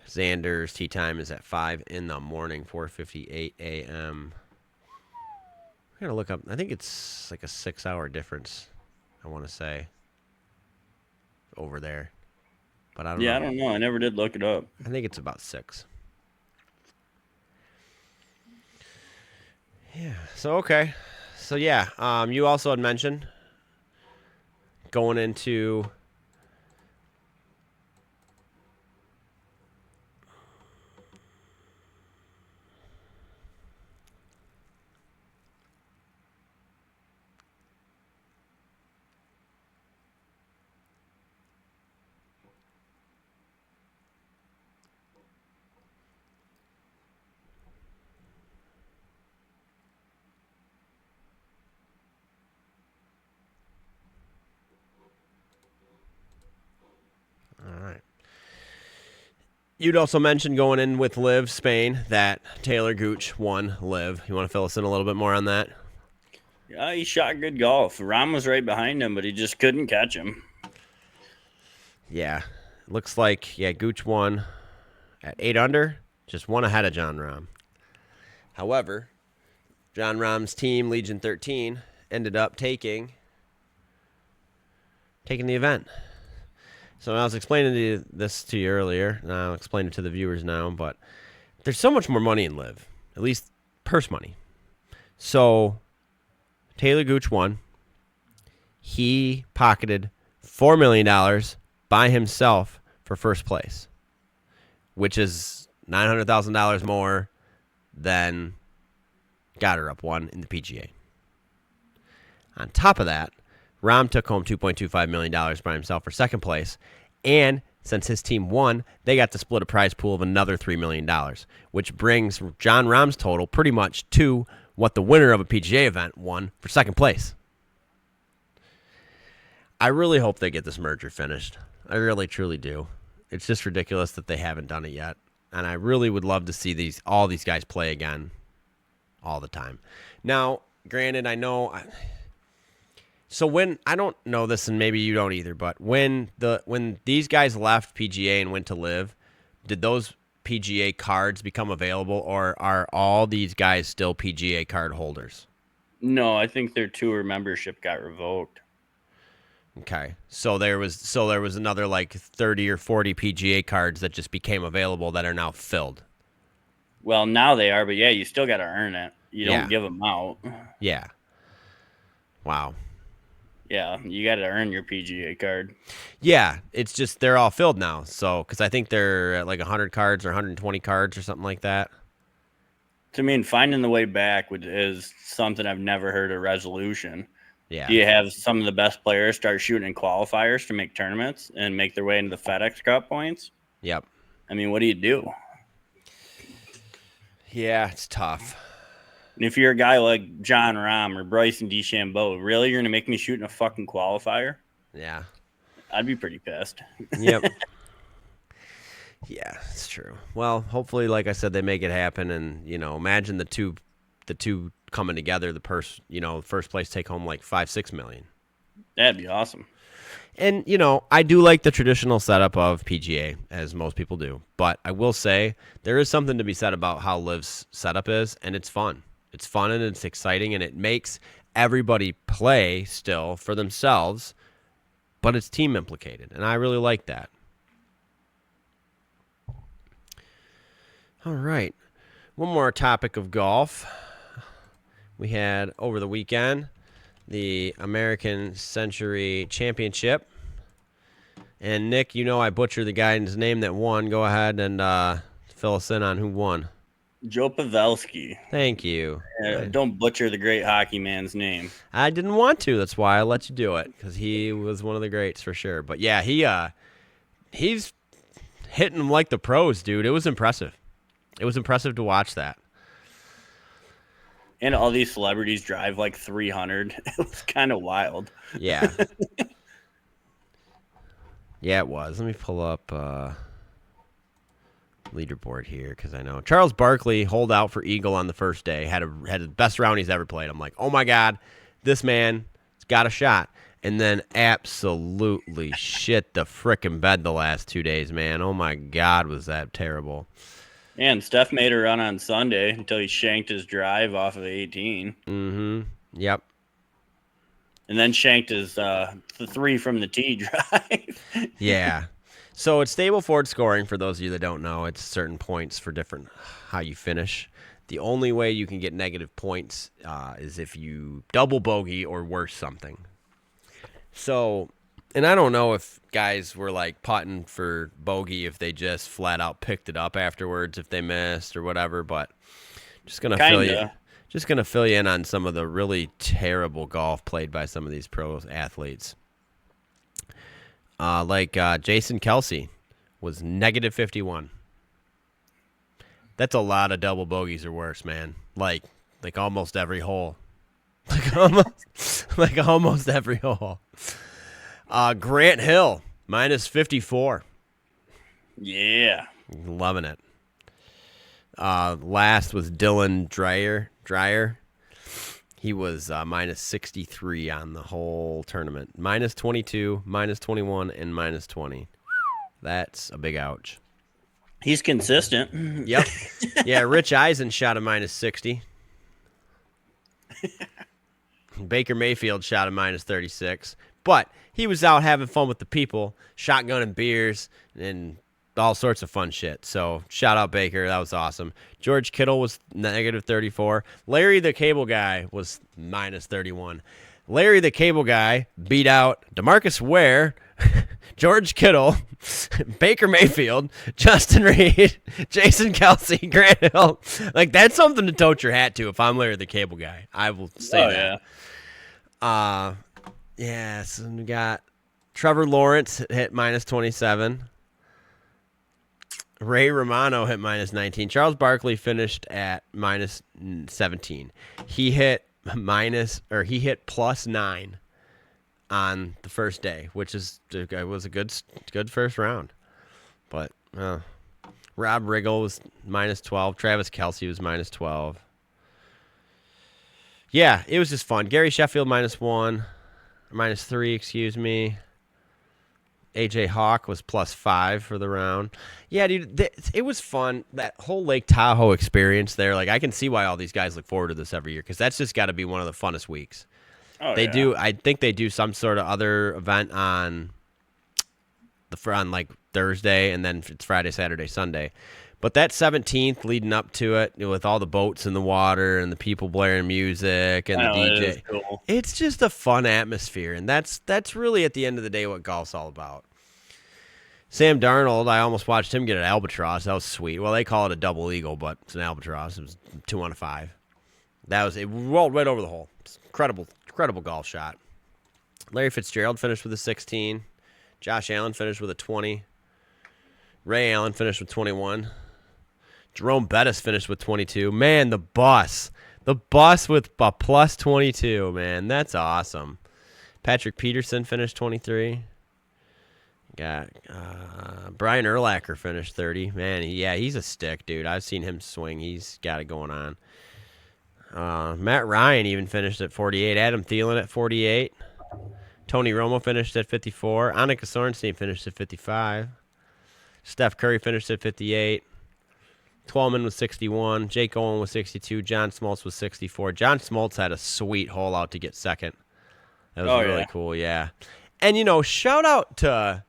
A: Xander's tee time is at 5 in the morning, 4:58 a.m. I'm gonna look up. I think it's like a 6-hour difference. I want to say over there, but I don't know.
B: Yeah, I don't know. I never did look it up.
A: I think it's about 6. Yeah. So okay. So yeah. You also had mentioned going into. All right. You'd also mentioned going in with Liv Spain that Taylor Gooch won Liv. You want to fill us in a little bit more on that?
B: Yeah, he shot good golf. Rahm was right behind him, but he just couldn't catch him.
A: Yeah. Looks like, Gooch won at 8 under, just one ahead of John Rahm. However, John Rahm's team, Legion 13, ended up taking the event. So I was explaining this to you earlier, and I'll explain it to the viewers now, but there's so much more money in Liv, at least purse money. So Taylor Gooch won. He pocketed $4 million by himself for first place, which is $900,000 more than Gotterup won in the PGA. On top of that, Rahm took home $2.25 million by himself for second place, and since his team won, they got to split a prize pool of another $3 million, which brings John Rahm's total pretty much to what the winner of a PGA event won for second place. I really hope they get this merger finished. I really, truly do. It's just ridiculous that they haven't done it yet, and I really would love to see all these guys play again all the time. Now, granted, I know... So when I don't know this, and maybe you don't either, but when these guys left PGA and went to Live, did those PGA cards become available, or are all these guys still PGA card holders?
B: No, I think their tour membership got revoked.
A: Okay, so there was another like 30 or 40 PGA cards that just became available that are now filled.
B: Well, now they are, but yeah, you still got to earn it. You don't give them out.
A: Yeah. Wow.
B: Yeah, you got to earn your PGA card.
A: Yeah, it's just they're all filled now. So, because I think they're at like 100 cards or 120 cards or something like that.
B: To me, finding the way back is something I've never heard a resolution.
A: Yeah.
B: Do you have some of the best players start shooting in qualifiers to make tournaments and make their way into the FedEx Cup points?
A: Yep.
B: I mean, what do you do?
A: Yeah, it's tough.
B: And if you're a guy like John Rahm or Bryson DeChambeau, really, you're going to make me shoot in a fucking qualifier?
A: Yeah.
B: I'd be pretty pissed.
A: Yep. Yeah, it's true. Well, hopefully, like I said, they make it happen. And, imagine the two coming together, first place take home like 5-6 million. That'd
B: be awesome.
A: And, I do like the traditional setup of PGA, as most people do. But I will say there is something to be said about how Liv's setup is, and it's fun. It's fun and it's exciting, and it makes everybody play still for themselves, but it's team implicated, and I really like that. All right. One more topic of golf. We had over the weekend the American Century Championship. And Nick, you know I butchered the guy's name that won. Go ahead and fill us in on who won.
B: Joe Pavelski.
A: Thank you.
B: Don't butcher the great hockey man's name.
A: I didn't want to. That's why I let you do it, because he was one of the greats for sure. But yeah, he's hitting them like the pros, dude. It was impressive. It was impressive to watch that.
B: And all these celebrities drive like 300. It was kind of wild.
A: Yeah. Yeah, it was. Let me pull up leaderboard here, because I know Charles Barkley holed out for Eagle on the first day. Had the best round he's ever played. I'm like, oh my God, this man's got a shot. And then absolutely shit the frickin' bed the last 2 days, man. Oh my God, was that terrible.
B: And Steph made a run on Sunday until he shanked his drive off of 18.
A: Mm-hmm. Yep.
B: And then shanked his the 3 from the tee drive.
A: Yeah. So it's stable forward scoring, for those of you that don't know. It's certain points for different how you finish. The only way you can get negative points is if you double bogey or worse something. So, and I don't know if guys were like putting for bogey if they just flat out picked it up afterwards if they missed or whatever, but just gonna fill you in on some of the really terrible golf played by some of these pro athletes. Jason Kelsey was negative 51. That's a lot of double bogeys or worse, man. Like almost every hole. Like almost every hole. Grant Hill, minus 54.
B: Yeah.
A: Loving it. Last was Dylan Dreyer. He was minus 63 on the whole tournament. Minus 22, minus 21, and minus 20. That's a big ouch.
B: He's consistent.
A: Yep. Yeah, Rich Eisen shot a minus 60. Baker Mayfield shot a minus 36. But he was out having fun with the people, shotgunning beers, and all sorts of fun shit. So shout out Baker. That was awesome. George Kittle was negative 34. Larry the Cable Guy was minus 31. Larry the Cable Guy beat out DeMarcus Ware, George Kittle, Baker Mayfield, Justin Reed, Jason Kelsey, Grant Hill. Like, that's something to tote your hat to if I'm Larry the Cable Guy. I will say that. Yeah. So we got Trevor Lawrence hit minus 27. Ray Romano hit minus 19. Charles Barkley finished at minus 17. He hit plus 9 on the first day, which was a good first round. But Rob Riggle was minus 12. Travis Kelce was minus 12. Yeah, it was just fun. Gary Sheffield minus 3, excuse me. AJ Hawk was plus 5 for the round. Yeah, dude, it was fun. That whole Lake Tahoe experience there, like, I can see why all these guys look forward to this every year, because that's just got to be one of the funnest weeks. Do. I think they do some sort of other event on like Thursday, and then it's Friday, Saturday, Sunday. But that 17th leading up to it, with all the boats in the water and the people blaring music and the DJ,
B: cool.
A: It's just a fun atmosphere, and that's really at the end of the day what golf's all about. Sam Darnold, I almost watched him get an albatross. That was sweet. Well, they call it a double eagle, but it's an albatross. It was 2 on 5. It rolled right over the hole. It's incredible golf shot. Larry Fitzgerald finished with a 16. Josh Allen finished with a 20. Ray Allen finished with 21. Jerome Bettis finished with 22. Man, the bus with a plus 22, man. That's awesome. Patrick Peterson finished 23. Got Brian Urlacher finished 30. Man, he's a stick, dude. I've seen him swing. He's got it going on. Matt Ryan even finished at 48. Adam Thielen at 48. Tony Romo finished at 54. Annika Sorensen finished at 55. Steph Curry finished at 58. Twelman was 61. Jake Owen was 62. John Smoltz was 64. John Smoltz had a sweet hole out to get second. That was really cool, yeah. And, shout out to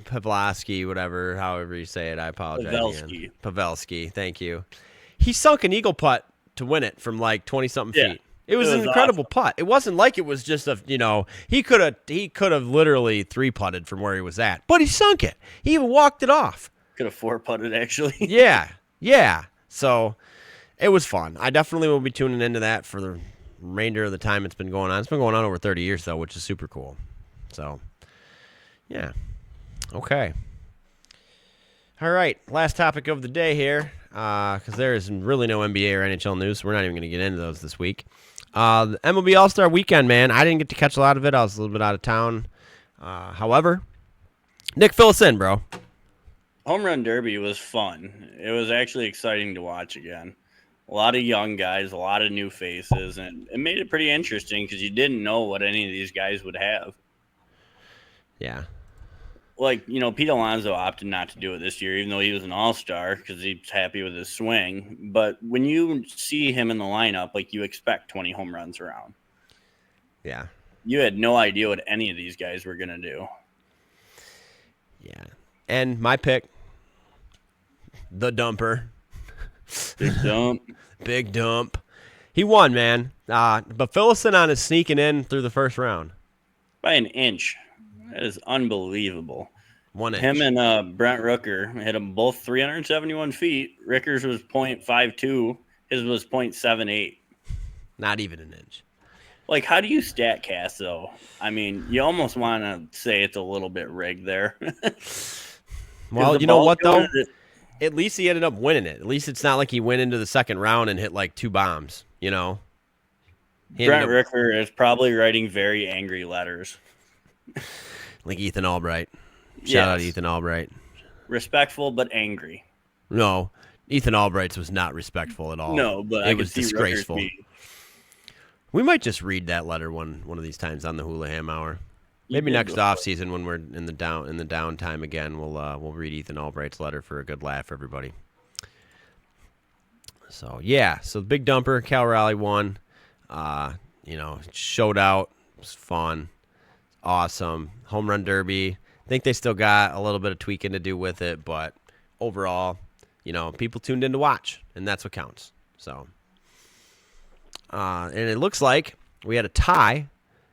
A: Pavlovsky, however you say it. I apologize again. Pavelski, thank you. He sunk an eagle putt to win it from like 20-something
B: Yeah.
A: feet. It was an incredible putt. It wasn't like it was just he could have literally 3-putted from where he was at, but he sunk it. He even walked it off.
B: Could have 4-putted, actually.
A: Yeah. So it was fun. I definitely will be tuning into that for the remainder of the time it's been going on. It's been going on over 30 years, though, which is super cool. So, yeah. Okay. All right. Last topic of the day here, because there is really no NBA or NHL news, so we're not even going to get into those this week. The MLB All-Star Weekend, man. I didn't get to catch a lot of it. I was a little bit out of town. However, Nick, fill us in, bro.
B: Home Run Derby was fun. It was actually exciting to watch again. A lot of young guys, a lot of new faces, and it made it pretty interesting because you didn't know what any of these guys would have.
A: Yeah.
B: Like, Pete Alonso opted not to do it this year, even though he was an all-star because he's happy with his swing. But when you see him in the lineup, like, you expect 20 home runs around.
A: Yeah.
B: You had no idea what any of these guys were going to do.
A: Yeah. And my pick, the dumper.
B: Big dump.
A: Big dump. He won, man. But fill us in on his sneaking in through the first round.
B: By an inch. That is unbelievable.
A: 1 inch.
B: Him and Brent Rooker hit them both 371 feet. Ricker's was .52. His was .78.
A: Not even an inch.
B: Like, how do you stat cast, though? I mean, you almost want to say it's a little bit rigged there.
A: Well, you know what, though? At least he ended up winning it. At least it's not like he went into the second round and hit like 2 bombs,
B: Brent Rooker is probably writing very angry letters.
A: Like Ethan Albright. Shout out Ethan Albright.
B: Respectful but angry.
A: No, Ethan Albright's was not respectful at all.
B: No, but
A: it was disgraceful. We might just read that letter one of these times on the Hulaham Hour. Maybe next off season when we're in the downtime again, we'll read Ethan Albright's letter for a good laugh for everybody. So the big dumper, Cal Raleigh won. Showed out. It was fun. Awesome. Home Run Derby. I think they still got a little bit of tweaking to do with it, but overall, people tuned in to watch, and that's what counts. So, and it looks like we had a tie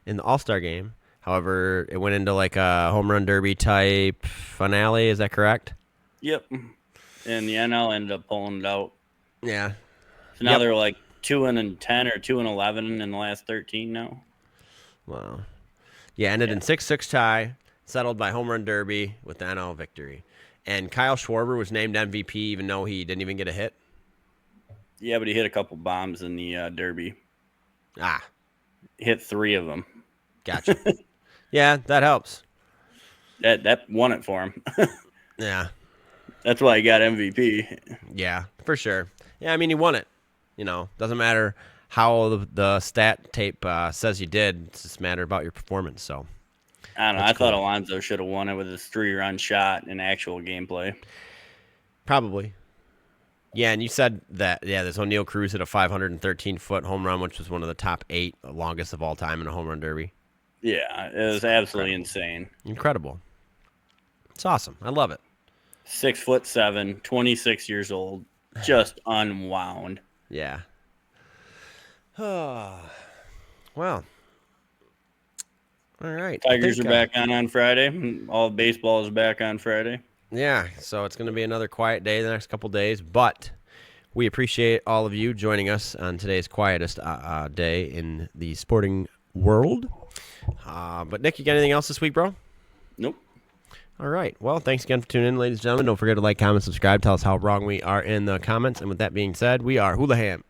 A: in the All-Star Game. However, it went into like a Home Run Derby type finale. Is that correct?
B: Yep. And the NL ended up pulling it out.
A: Yeah.
B: So now they're like 2-10 or 2-11 in the last 13 now.
A: Wow. Yeah, ended in 6-6 tie, settled by Home Run Derby with the NL victory. And Kyle Schwarber was named MVP even though he didn't even get a hit.
B: Yeah, but he hit a couple bombs in the Derby. Hit 3 of them.
A: Gotcha. Yeah, that helps.
B: That won it for him.
A: Yeah.
B: That's why he got MVP.
A: Yeah, for sure. Yeah, I mean, he won it. Doesn't matter how the stat tape says you did. It's just a matter about your performance. So
B: I don't know. I thought Alonso should have won it with his 3-run shot in actual gameplay.
A: Probably. Yeah, and you said that, there's O'Neal Cruz hit a 513-foot home run, which was one of the top 8 longest of all time in a home run derby.
B: Yeah, it was absolutely insane.
A: Incredible. It's awesome. I love it.
B: 6'7", 26 years old, just unwound.
A: Yeah. Well. All right.
B: Tigers are back on Friday. All baseball is back on Friday.
A: Yeah, so it's going to be another quiet day the next couple days, but we appreciate all of you joining us on today's quietest day in the sporting world. But Nick, you got anything else this week, bro?
B: Nope.
A: All right. Well, thanks again for tuning in, ladies and gentlemen. Don't forget to like, comment, subscribe. Tell us how wrong we are in the comments. And with that being said, we are Hulaham.